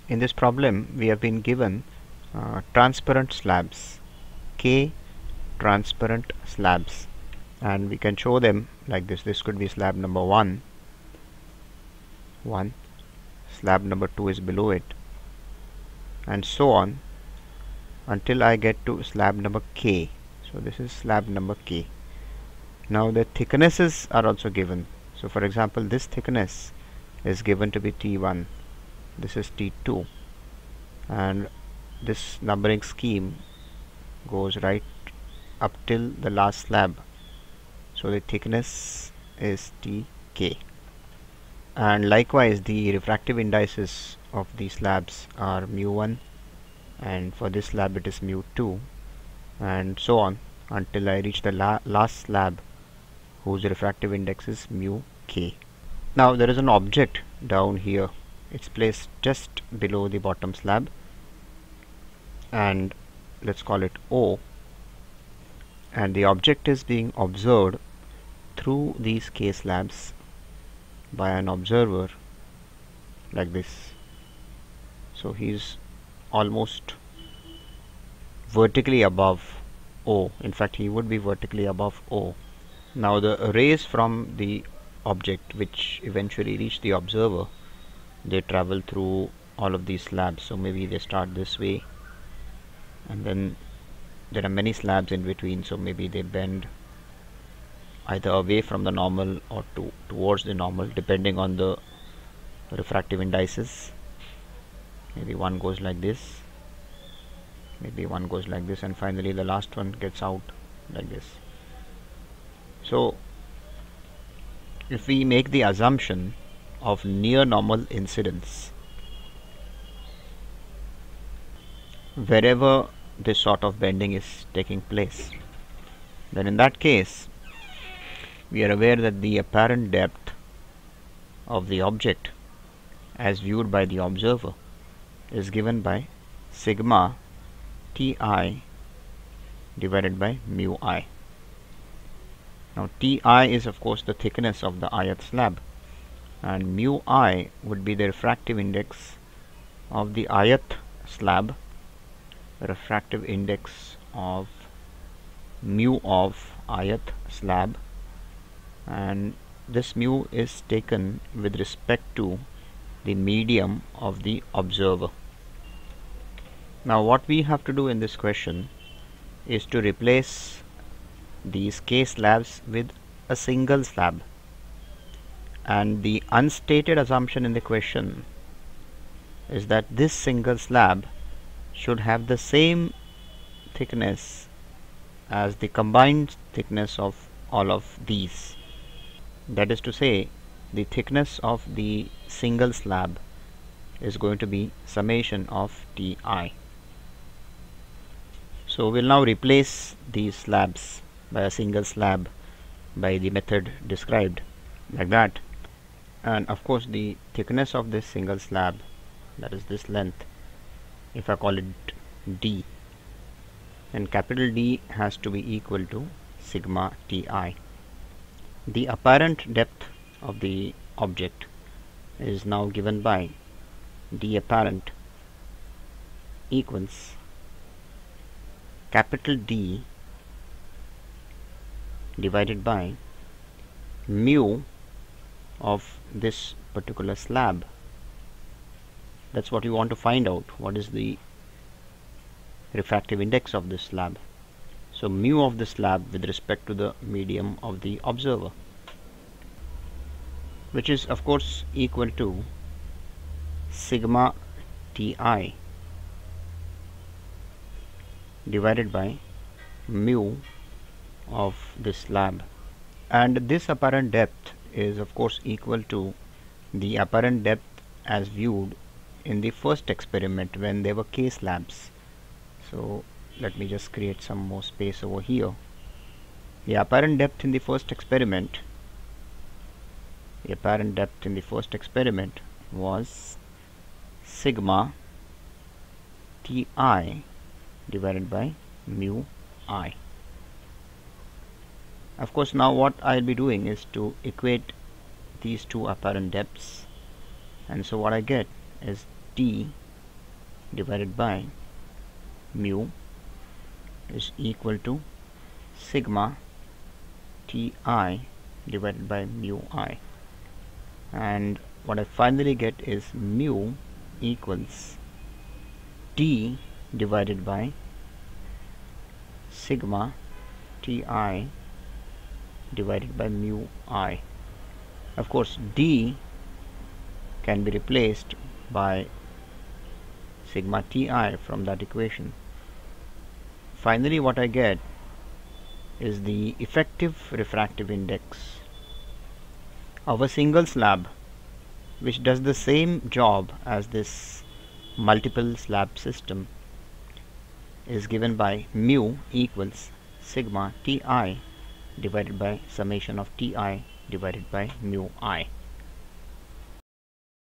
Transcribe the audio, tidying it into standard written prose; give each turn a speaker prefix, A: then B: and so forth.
A: in this problem we have been given transparent slabs, K transparent slabs, and we can show them like this. This could be slab number 1, slab number 2 is below it, and so on until I get to slab number K. So this is slab number K. Now the thicknesses are also given. So for example, this thickness is given to be T1, this is T2, and this numbering scheme goes right up till the last slab. So the thickness is Tk, and likewise the refractive indices of these slabs are mu1, and for this slab it is mu2, and so on until I reach the last slab whose refractive index is mu k. Now there is an object down here. It's placed just below the bottom slab, and let's call it O, and the object is being observed through these K slabs by an observer like this. So he's almost vertically above O. In fact, he would be vertically above O. Now the rays from the object which eventually reach the observer, they travel through all of these slabs. So maybe they start this way, and then there are many slabs in between, so maybe they bend either away from the normal or towards the normal, depending on the refractive indices. Maybe one goes like this, maybe one goes like this, and finally the last one gets out like this. So if we make the assumption of near normal incidence wherever this sort of bending is taking place, then in that case we are aware that the apparent depth of the object as viewed by the observer is given by sigma Ti divided by mu I. Now Ti is of course the thickness of the ith slab, and mu I would be the refractive index of the ith slab, refractive index of mu of ith slab, and this mu is taken with respect to the medium of the observer. Now what we have to do in this question is to replace these K slabs with a single slab, and the unstated assumption in the question is that this single slab should have the same thickness as the combined thickness of all of these. That is to say, the thickness of the single slab is going to be summation of Ti. So we'll now replace these slabs by a single slab by the method described like that, and of course the thickness of this single slab, that is this length, if I call it d, then capital D has to be equal to sigma Ti. The apparent depth of the object is now given by d apparent equals capital D divided by mu of this particular slab. That's what we want to find out. What is the refractive index of this slab? So mu of the slab with respect to the medium of the observer, which is of course equal to sigma Ti divided by mu of this slab, and this apparent depth is of course equal to the apparent depth as viewed in the first experiment when there were K slabs. So let me just create some more space over here. The apparent depth in the first experiment was sigma Ti divided by mu I. Of course, now what I'll be doing is to equate these two apparent depths, and so what I get is d divided by mu is equal to sigma Ti divided by mu I, and what I finally get is mu equals d divided by sigma Ti divided by mu I. Of course, d can be replaced by sigma Ti from that equation. Finally, what I get is the effective refractive index of a single slab which does the same job as this multiple slab system is given by mu equals sigma Ti divided by summation of Ti divided by mu I.